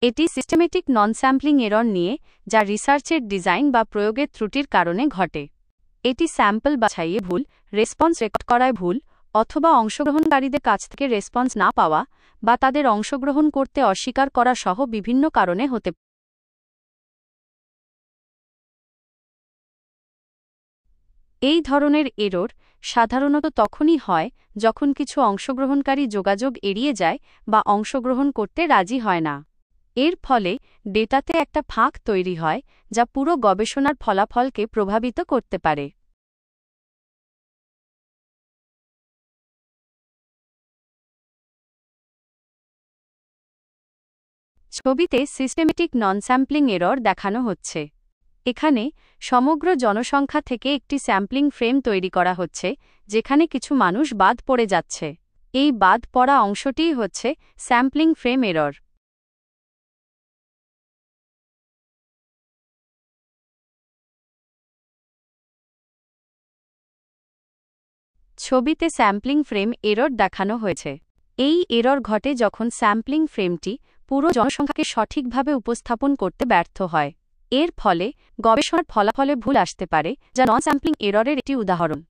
এটি সিস্টেমেটিক নন sampling error নিয়ে, যা রিসার্চের ডিজাইন বা প্রয়োগের ত্রুটির কারণে ঘটে। এটি স্যাম্পল বাছাইয়ে ভুল, রেসপন্স রেকর্ড করায় ভুল, অথবা অংশগ্রহণকারীদের কাছ থেকে রেসপন্স না পাওয়া বা তাদের অংশগ্রহণ করতে অস্বীকার করা সহ বিভিন্ন কারণে হতে পারে। এই ধরনের এরর সাধারণত তখনই হয় যখন কিছু অংশগ্রহণকারী যোগাযোগ এড়িয়ে যায় বা অংশগ্রহণ করতে রাজি হয় না। এর ফলে ডেটাতে একটা ফাঁক তৈরি হয়, যা পুরো গবেষণার ফলাফলকে প্রভাবিত করতে পারে। ছবিতে সিস্টেমেটিক নন স্যাম্পলিং এরর দেখানো হচ্ছে। এখানে সমগ্র জনসংখ্যা থেকে একটি স্যাম্পলিং ফ্রেম তৈরি করা হচ্ছে, যেখানে কিছু মানুষ বাদ পড়ে যাচ্ছে। এই বাদ পড়া অংশটিই হচ্ছে স্যাম্পলিং ফ্রেম এরর। ছবিতে স্যাম্পলিং ফ্রেম এরর দেখানো হয়েছে। এই এরর ঘটে যখন স্যাম্পলিং ফ্রেমটি পুরো জনসংখ্যাকে সঠিকভাবে উপস্থাপন করতে ব্যর্থ হয়। এর ফলে গবেষণার ফলাফলে ভুল আসতে পারে, যা নন স্যাম্পলিং এররের একটি উদাহরণ।